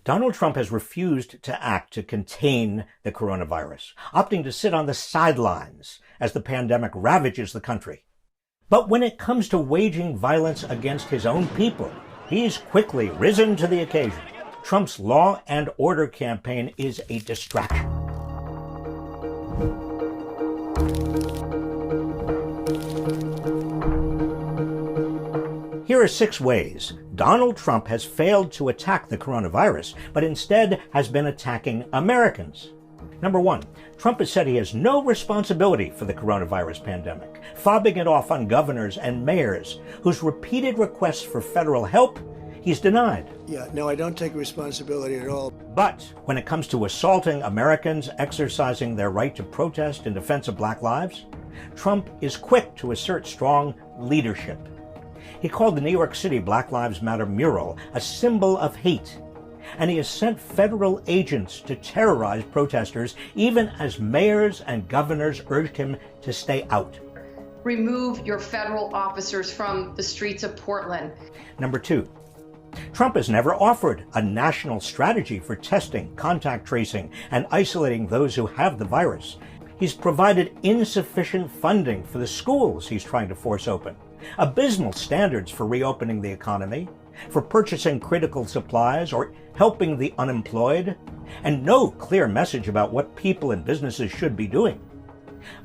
Donald Trump has refused to act to contain the coronavirus, opting to sit on the sidelines as the pandemic ravages the country. But when it comes to waging violence against his own people, he's quickly risen to the occasion. Trump's law and order campaign is a distraction. Here are 6 ways Donald Trump has failed to attack the coronavirus, but instead has been attacking Americans. Number 1, Trump has said he has no responsibility for the coronavirus pandemic, fobbing it off on governors and mayors whose repeated requests for federal help he's denied. Yeah, no, I don't take responsibility at all. But when it comes to assaulting Americans exercising their right to protest in defense of Black lives, Trump is quick to assert strong leadership. He called the New York City Black Lives Matter mural a symbol of hate, and he has sent federal agents to terrorize protesters, even as mayors and governors urged him to stay out. Remove your federal officers from the streets of Portland. Number 2, Trump has never offered a national strategy for testing, contact tracing, and isolating those who have the virus. He's provided insufficient funding for the schools he's trying to force open, abysmal standards for reopening the economy, for purchasing critical supplies or helping the unemployed, and no clear message about what people and businesses should be doing.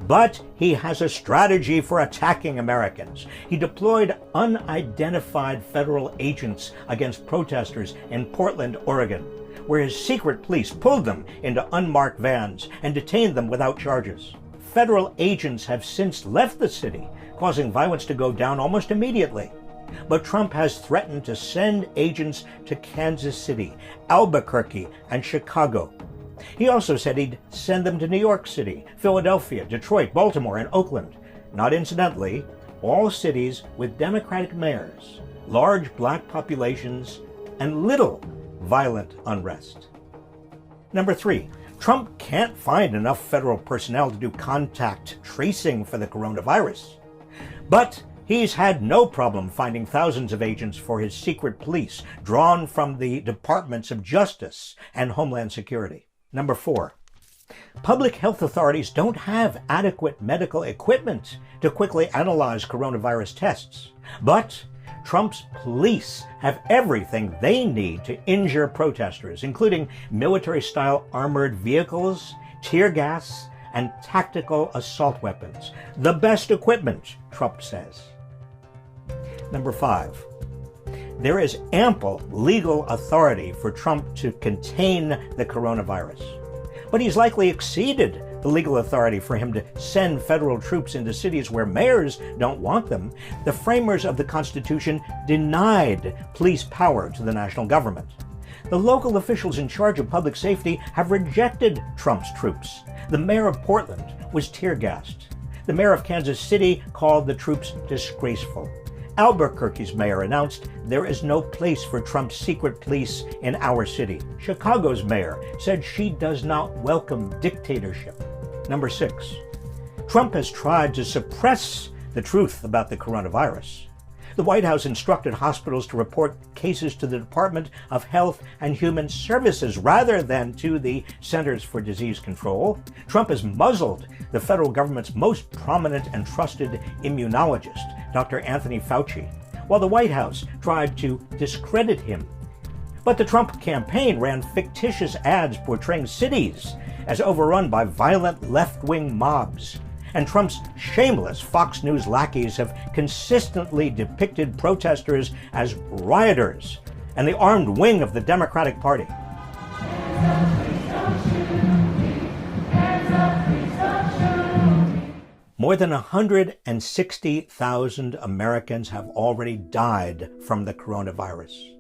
But he has a strategy for attacking Americans. He deployed unidentified federal agents against protesters in Portland, Oregon, where his secret police pulled them into unmarked vans and detained them without charges. Federal agents have since left the city, causing violence to go down almost immediately. But Trump has threatened to send agents to Kansas City, Albuquerque, and Chicago. He also said he'd send them to New York City, Philadelphia, Detroit, Baltimore, and Oakland. Not incidentally, all cities with Democratic mayors, large Black populations, and little violent unrest. Number 3, Trump can't find enough federal personnel to do contact tracing for the coronavirus. But he's had no problem finding thousands of agents for his secret police, drawn from the Departments of Justice and Homeland Security. Number 4, public health authorities don't have adequate medical equipment to quickly analyze coronavirus tests. But Trump's police have everything they need to injure protesters, including military-style armored vehicles, tear gas, and tactical assault weapons. The best equipment, Trump says. Number 5, there is ample legal authority for Trump to contain the coronavirus. But he's likely exceeded the legal authority for him to send federal troops into cities where mayors don't want them. The framers of the Constitution denied police power to the national government. The local officials in charge of public safety have rejected Trump's troops. The mayor of Portland was tear-gassed. The mayor of Kansas City called the troops disgraceful. Albuquerque's mayor announced there is no place for Trump's secret police in our city. Chicago's mayor said she does not welcome dictatorship. Number 6, Trump has tried to suppress the truth about the coronavirus. The White House instructed hospitals to report cases to the Department of Health and Human Services rather than to the Centers for Disease Control. Trump has muzzled the federal government's most prominent and trusted immunologist, Dr. Anthony Fauci, while the White House tried to discredit him. But the Trump campaign ran fictitious ads portraying cities as overrun by violent left-wing mobs. And Trump's shameless Fox News lackeys have consistently depicted protesters as rioters and the armed wing of the Democratic Party. More than 160,000 Americans have already died from the coronavirus.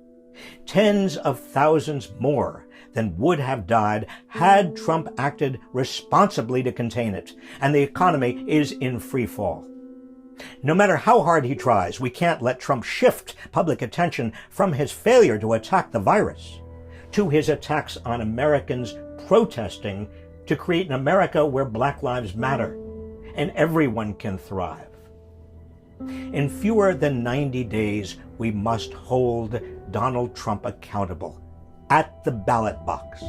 Tens of thousands more than would have died had Trump acted responsibly to contain it, and the economy is in free fall. No matter how hard he tries, we can't let Trump shift public attention from his failure to attack the virus to his attacks on Americans protesting to create an America where Black lives matter and everyone can thrive. In fewer than 90 days, we must hold Donald Trump accountable. at the ballot box.